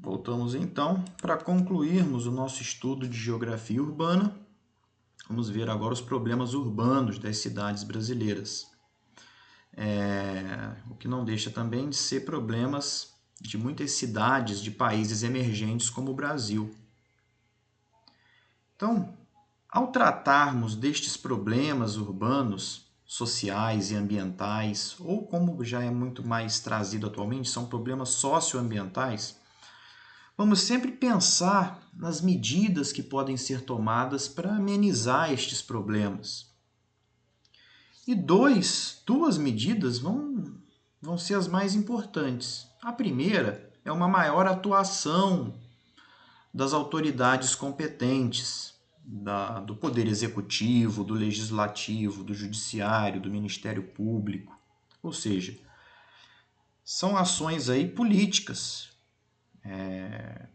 Voltamos então para concluirmos o nosso estudo de geografia urbana. Vamos ver agora os problemas urbanos das cidades brasileiras. O que não deixa também de ser problemas de muitas cidades de países emergentes como o Brasil. Então, ao tratarmos destes problemas urbanos, sociais e ambientais, ou como já é muito mais trazido atualmente, são problemas socioambientais, vamos sempre pensar nas medidas que podem ser tomadas para amenizar estes problemas. E duas medidas vão ser as mais importantes. A primeira é uma maior atuação das autoridades competentes, do Poder Executivo, do Legislativo, do Judiciário, do Ministério Público. Ou seja, são ações aí políticas,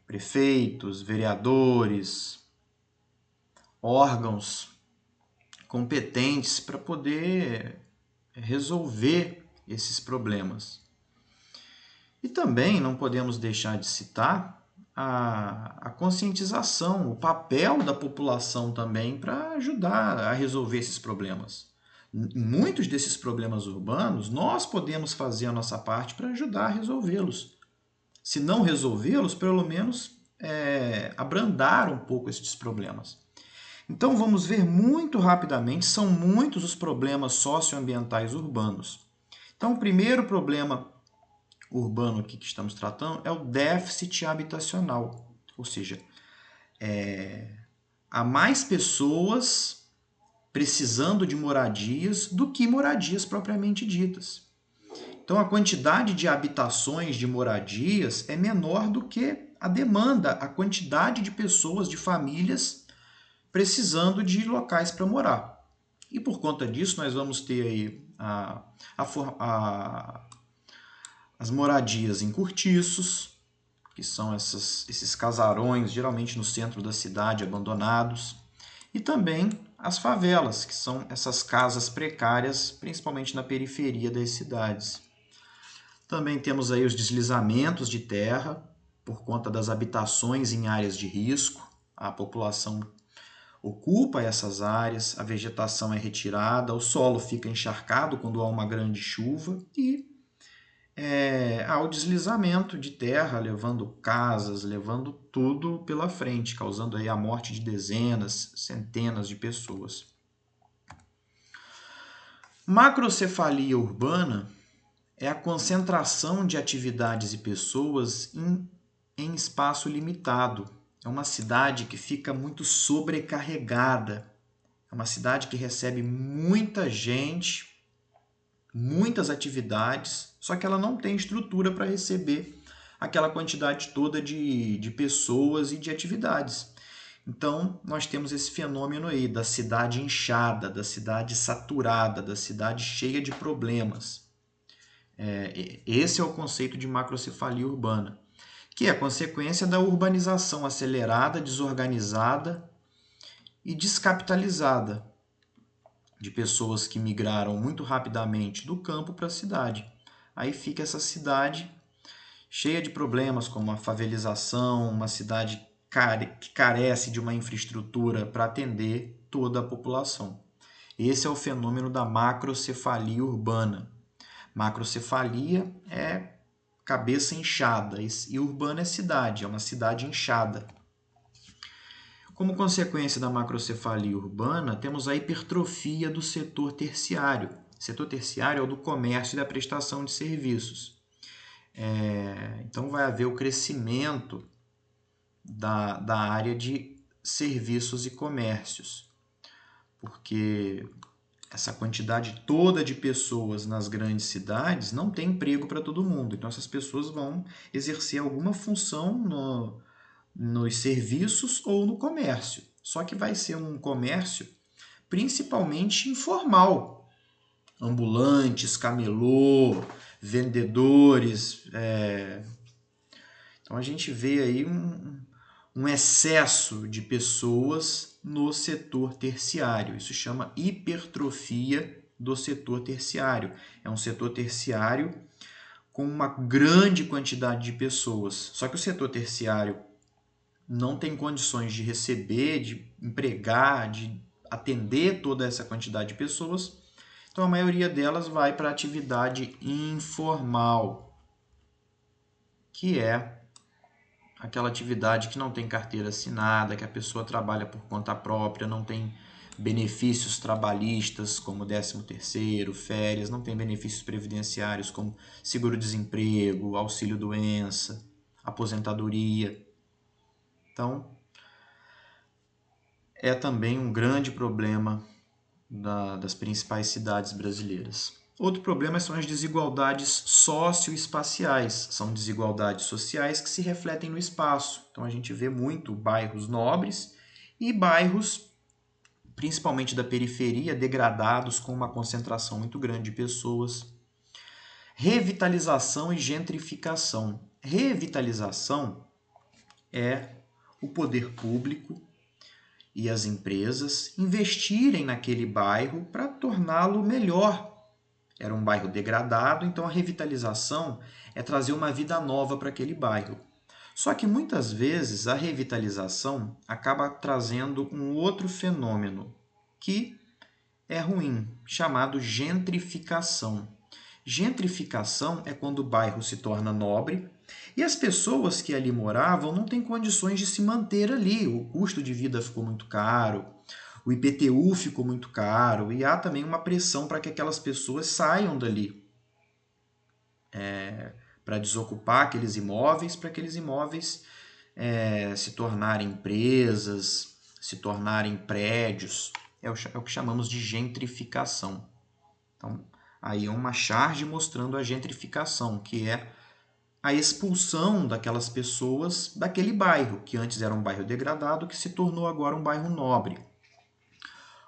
prefeitos, vereadores, órgãos competentes para poder resolver esses problemas. E também não podemos deixar de citar a conscientização, o papel da população também para ajudar a resolver esses problemas. Em muitos desses problemas urbanos, nós podemos fazer a nossa parte para ajudar a resolvê-los. Se não resolvê-los, pelo menos abrandar um pouco esses problemas. Então vamos ver muito rapidamente, são muitos os problemas socioambientais urbanos. Então o primeiro problema urbano aqui que estamos tratando é o déficit habitacional, ou seja, há mais pessoas precisando de moradias do que moradias propriamente ditas. Então a quantidade de habitações, de moradias, é menor do que a demanda, a quantidade de pessoas, de famílias precisando de locais para morar. E por conta disso nós vamos ter aí as moradias em cortiços, que são esses casarões, geralmente no centro da cidade, abandonados, e também as favelas, que são essas casas precárias, principalmente na periferia das cidades. Também temos aí os deslizamentos de terra, por conta das habitações em áreas de risco. A população ocupa essas áreas, a vegetação é retirada, o solo fica encharcado quando há uma grande chuva e há o deslizamento de terra, levando casas, levando tudo pela frente, causando aí a morte de dezenas, centenas de pessoas. Macrocefalia urbana é a concentração de atividades e pessoas em espaço limitado. É uma cidade que fica muito sobrecarregada. É uma cidade que recebe muita gente, muitas atividades, só que ela não tem estrutura para receber aquela quantidade toda de pessoas e de atividades. Então, nós temos esse fenômeno aí da cidade inchada, da cidade saturada, da cidade cheia de problemas. Esse é o conceito de macrocefalia urbana, que é a consequência da urbanização acelerada, desorganizada e descapitalizada de pessoas que migraram muito rapidamente do campo para a cidade. Aí fica essa cidade cheia de problemas, como a favelização, uma cidade que carece de uma infraestrutura para atender toda a população. Esse é o fenômeno da macrocefalia urbana. Macrocefalia é cabeça inchada e urbana é cidade, é uma cidade inchada. Como consequência da macrocefalia urbana, temos a hipertrofia do setor terciário. O setor terciário é o do comércio e da prestação de serviços. Então vai haver o crescimento da área de serviços e comércios, porque essa quantidade toda de pessoas nas grandes cidades não tem emprego para todo mundo. Então essas pessoas vão exercer alguma função nos serviços ou no comércio. Só que vai ser um comércio principalmente informal. Ambulantes, camelô, vendedores. Então a gente vê aí um excesso de pessoas no setor terciário. Isso chama hipertrofia do setor terciário. É um setor terciário com uma grande quantidade de pessoas. Só que o setor terciário não tem condições de receber, de empregar, de atender toda essa quantidade de pessoas. Então a maioria delas vai para a atividade informal, que é aquela atividade que não tem carteira assinada, que a pessoa trabalha por conta própria, não tem benefícios trabalhistas como 13º, férias, não tem benefícios previdenciários como seguro-desemprego, auxílio-doença, aposentadoria. Então, é também um grande problema das principais cidades brasileiras. Outro problema são as desigualdades socioespaciais. São desigualdades sociais que se refletem no espaço. Então a gente vê muito bairros nobres e bairros, principalmente da periferia, degradados com uma concentração muito grande de pessoas. Revitalização e gentrificação. Revitalização é o poder público e as empresas investirem naquele bairro para torná-lo melhor. Era um bairro degradado, então a revitalização é trazer uma vida nova para aquele bairro. Só que muitas vezes a revitalização acaba trazendo um outro fenômeno que é ruim, chamado gentrificação. Gentrificação é quando o bairro se torna nobre e as pessoas que ali moravam não têm condições de se manter ali. O custo de vida ficou muito caro, o IPTU ficou muito caro e há também uma pressão para que aquelas pessoas saiam dali, para desocupar aqueles imóveis, para aqueles imóveis se tornarem empresas, se tornarem prédios. É o que chamamos de gentrificação. Então, aí é uma charge mostrando a gentrificação, que é a expulsão daquelas pessoas daquele bairro, que antes era um bairro degradado, que se tornou agora um bairro nobre.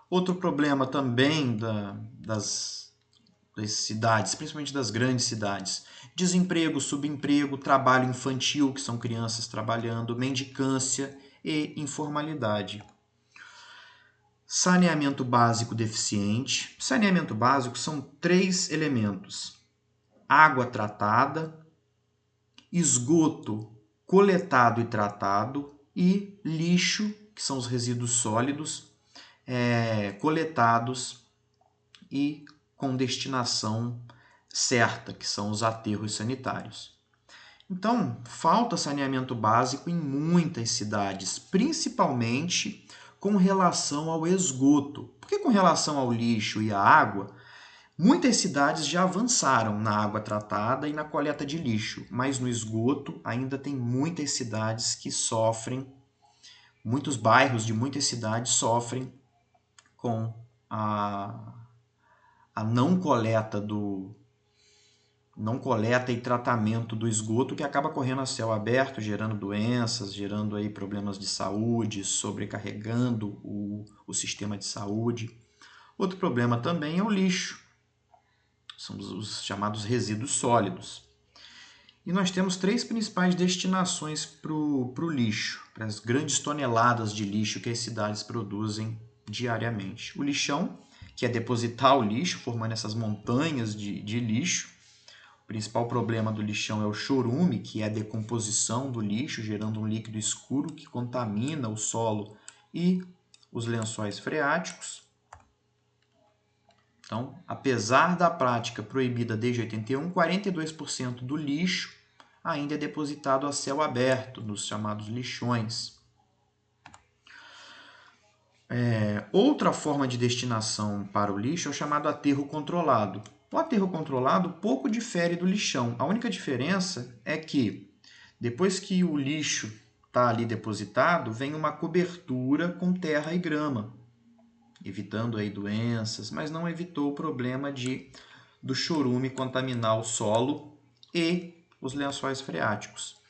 Outro problema também das cidades, principalmente das grandes cidades, desemprego, subemprego, trabalho infantil, que são crianças trabalhando, mendicância e informalidade. Saneamento básico deficiente. Saneamento básico são 3 elementos: água tratada, esgoto coletado e tratado e lixo, que são os resíduos sólidos, coletados e com destinação certa, que são os aterros sanitários. Então, falta saneamento básico em muitas cidades, principalmente com relação ao esgoto. Porque com relação ao lixo e à água, muitas cidades já avançaram na água tratada e na coleta de lixo, mas no esgoto ainda tem muitas cidades que sofrem, muitos bairros de muitas cidades sofrem com a não coleta e tratamento do esgoto, que acaba correndo a céu aberto, gerando doenças, gerando aí problemas de saúde, sobrecarregando o sistema de saúde. Outro problema também é o lixo. São os chamados resíduos sólidos. E nós temos 3 principais destinações para o lixo, para as grandes toneladas de lixo que as cidades produzem diariamente. O lixão, que é depositar o lixo, formando essas montanhas de lixo. O principal problema do lixão é o chorume, que é a decomposição do lixo, gerando um líquido escuro que contamina o solo e os lençóis freáticos. Então, apesar da prática proibida desde 81, 42% do lixo ainda é depositado a céu aberto, nos chamados lixões. Outra forma de destinação para o lixo é o chamado aterro controlado. O aterro controlado pouco difere do lixão. A única diferença é que, depois que o lixo está ali depositado, vem uma cobertura com terra e grama, evitando aí doenças, mas não evitou o problema do chorume contaminar o solo e os lençóis freáticos.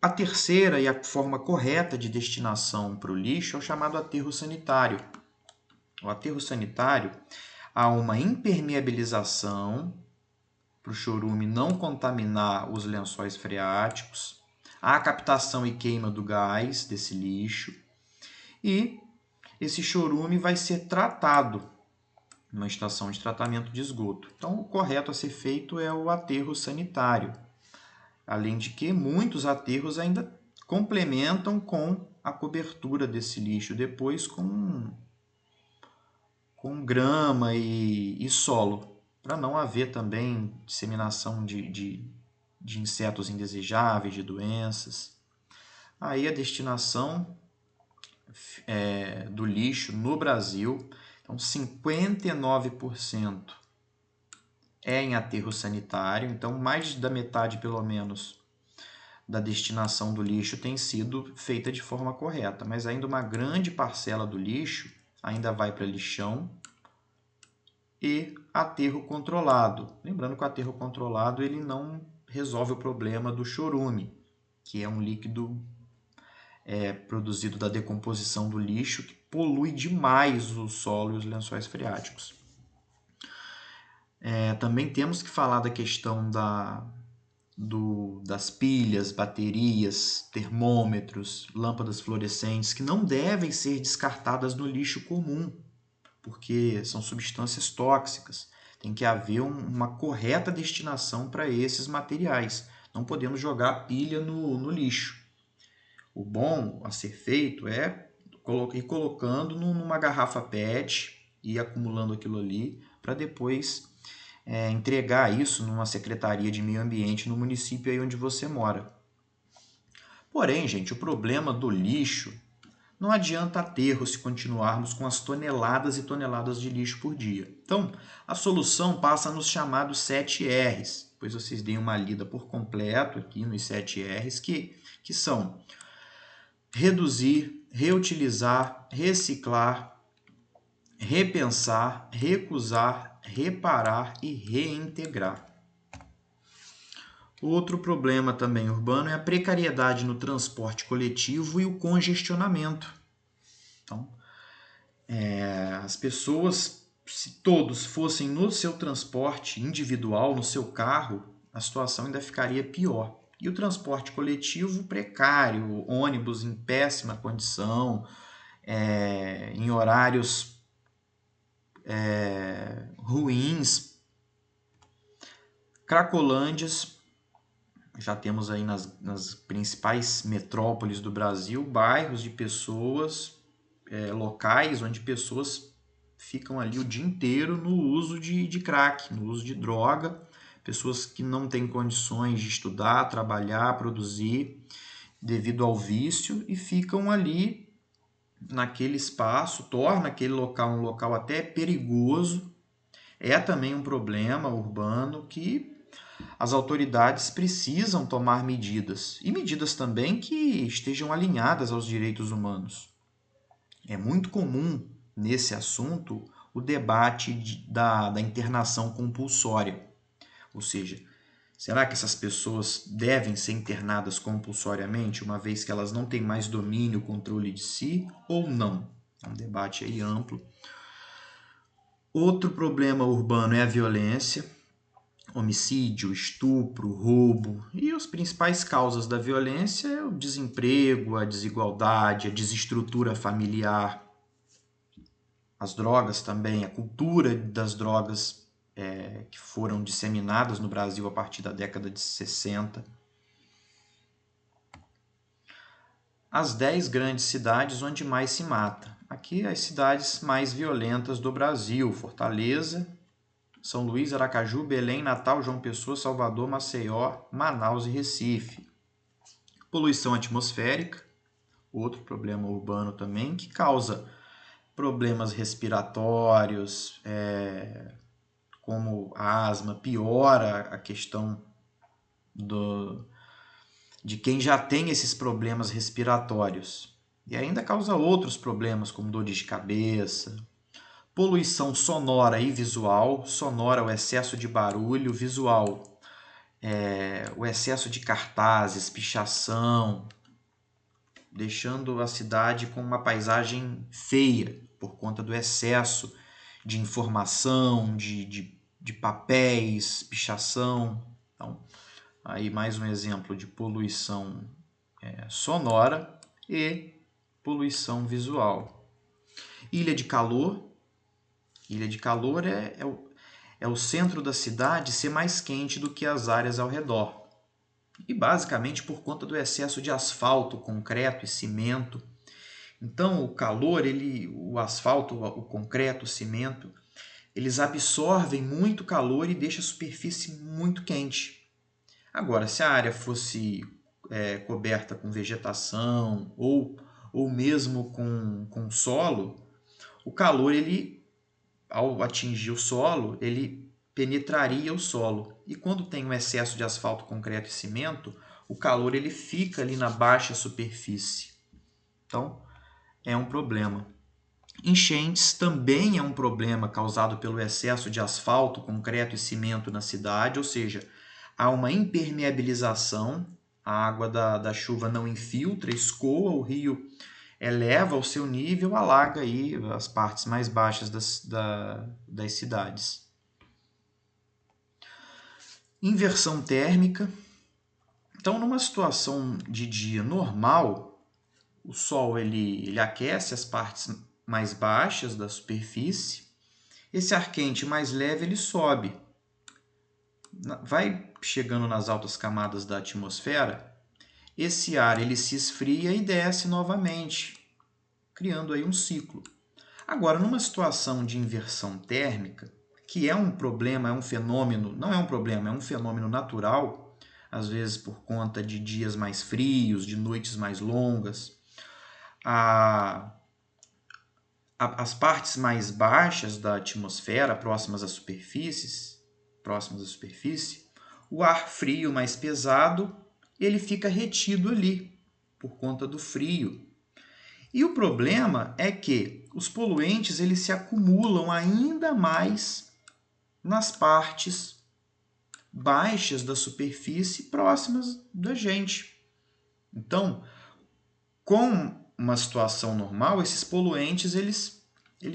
A terceira e a forma correta de destinação para o lixo é o chamado aterro sanitário. O aterro sanitário, há uma impermeabilização para o chorume não contaminar os lençóis freáticos, há a captação e queima do gás desse lixo e esse chorume vai ser tratado numa estação de tratamento de esgoto. Então, o correto a ser feito é o aterro sanitário. Além de que muitos aterros ainda complementam com a cobertura desse lixo depois com grama e solo, para não haver também disseminação de insetos indesejáveis, de doenças. Aí a destinação do lixo no Brasil, então 59% é em aterro sanitário, então mais da metade pelo menos da destinação do lixo tem sido feita de forma correta, mas ainda uma grande parcela do lixo ainda vai para lixão e aterro controlado. Lembrando que o aterro controlado ele não resolve o problema do chorume, que é um líquido produzido da decomposição do lixo que polui demais o solo e os lençóis freáticos. Também temos que falar da questão das pilhas, baterias, termômetros, lâmpadas fluorescentes, que não devem ser descartadas no lixo comum, porque são substâncias tóxicas. Tem que haver uma correta destinação para esses materiais. Não podemos jogar pilha no lixo. O bom a ser feito é ir colocando numa garrafa PET e acumulando aquilo ali para depois entregar isso numa secretaria de meio ambiente no município aí onde você mora. Porém, gente, o problema do lixo não adianta aterro se continuarmos com as toneladas e toneladas de lixo por dia. Então, a solução passa nos chamados 7 R's. Depois vocês deem uma lida por completo aqui nos 7 R's, que são reduzir, reutilizar, reciclar, repensar, recusar, reparar e reintegrar. Outro problema também urbano é a precariedade no transporte coletivo e o congestionamento. Então, as pessoas, se todos fossem no seu transporte individual, no seu carro, a situação ainda ficaria pior. E o transporte coletivo precário, ônibus em péssima condição, em horários ruins. Cracolândias, já temos aí nas principais metrópoles do Brasil, bairros de pessoas, locais onde pessoas ficam ali o dia inteiro no uso de crack, no uso de droga, pessoas que não têm condições de estudar, trabalhar, produzir devido ao vício e ficam ali naquele espaço, torna aquele local um local até perigoso. É também um problema urbano que as autoridades precisam tomar medidas, e medidas também que estejam alinhadas aos direitos humanos. É muito comum nesse assunto o debate da internação compulsória, ou seja, será que essas pessoas devem ser internadas compulsoriamente, uma vez que elas não têm mais domínio, controle de si, ou não? É um debate aí amplo. Outro problema urbano é a violência, homicídio, estupro, roubo. E as principais causas da violência é o desemprego, a desigualdade, a desestrutura familiar, as drogas também, a cultura das drogas que foram disseminadas no Brasil a partir da década de 60. As 10 grandes cidades onde mais se mata. Aqui as cidades mais violentas do Brasil: Fortaleza, São Luís, Aracaju, Belém, Natal, João Pessoa, Salvador, Maceió, Manaus e Recife. Poluição atmosférica, outro problema urbano também, que causa problemas respiratórios, como a asma, piora a questão de quem já tem esses problemas respiratórios. E ainda causa outros problemas, como dores de cabeça. Poluição sonora e visual. Sonora, o excesso de barulho. Visual, o excesso de cartazes, pichação, deixando a cidade com uma paisagem feia por conta do excesso de informação, de papéis, pichação. Então, aí mais um exemplo de poluição sonora e poluição visual. Ilha de calor, Ilha de calor é o centro da cidade ser mais quente do que as áreas ao redor. E basicamente por conta do excesso de asfalto, concreto e cimento. Então o calor, o asfalto, o concreto, o cimento, eles absorvem muito calor e deixam a superfície muito quente. Agora, se a área fosse coberta com vegetação ou mesmo com solo, o calor, ao atingir o solo, ele penetraria o solo. E quando tem um excesso de asfalto, concreto e cimento, o calor ele fica ali na baixa superfície. Então, é um problema. Enchentes também é um problema causado pelo excesso de asfalto, concreto e cimento na cidade, ou seja, há uma impermeabilização, a água da chuva não infiltra, escoa, o rio eleva o seu nível, alaga aí as partes mais baixas das cidades. Inversão térmica. Então, numa situação de dia normal, o Sol ele aquece as partes mais baixas da superfície. Esse ar quente mais leve ele sobe. Vai chegando nas altas camadas da atmosfera, esse ar ele se esfria e desce novamente, criando aí um ciclo. Agora, numa situação de inversão térmica, que é um problema, é um fenômeno, não é um problema, é um fenômeno natural, às vezes por conta de dias mais frios, de noites mais longas, as partes mais baixas da atmosfera, próximas à superfície, o ar frio mais pesado, ele fica retido ali, por conta do frio. E o problema é que os poluentes eles se acumulam ainda mais nas partes baixas da superfície próximas da gente. Então, com uma situação normal, esses poluentes eles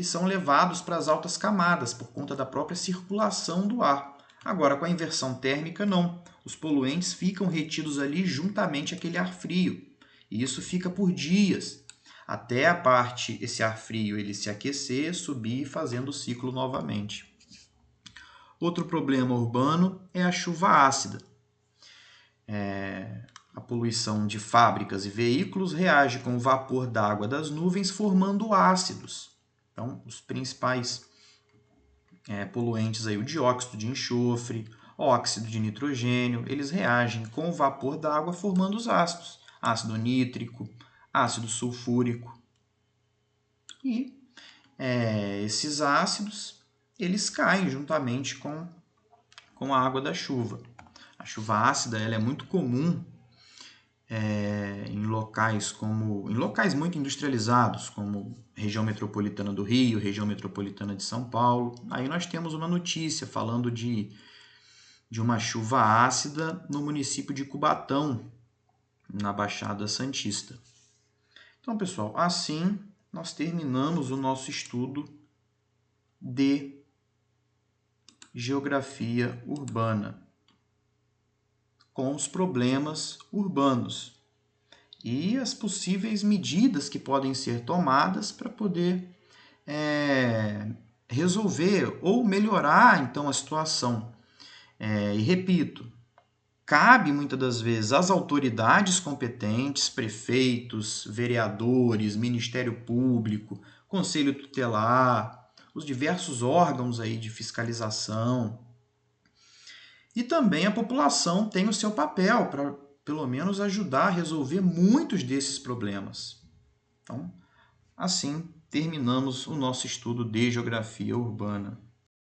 são levados para as altas camadas por conta da própria circulação do ar. Agora, com a inversão térmica, não. Os poluentes ficam retidos ali juntamente àquele ar frio. E isso fica por dias, até esse ar frio ele se aquecer, subir, fazendo o ciclo novamente. Outro problema urbano é a chuva ácida. A poluição de fábricas e veículos reage com o vapor d'água das nuvens, formando ácidos. Então, os principais poluentes, aí, o dióxido de enxofre, óxido de nitrogênio, eles reagem com o vapor d'água formando os ácidos. Ácido nítrico, ácido sulfúrico. E esses ácidos eles caem juntamente com a água da chuva. A chuva ácida ela é muito comum em locais muito industrializados, como região metropolitana do Rio, região metropolitana de São Paulo. Aí nós temos uma notícia falando de uma chuva ácida no município de Cubatão, na Baixada Santista. Então, pessoal, assim nós terminamos o nosso estudo de geografia urbana, com os problemas urbanos e as possíveis medidas que podem ser tomadas para poder resolver ou melhorar então a situação. E repito, cabe muitas das vezes às autoridades competentes, prefeitos, vereadores, Ministério Público, Conselho Tutelar, os diversos órgãos aí de fiscalização. E também a população tem o seu papel para, pelo menos, ajudar a resolver muitos desses problemas. Então, assim, terminamos o nosso estudo de geografia urbana.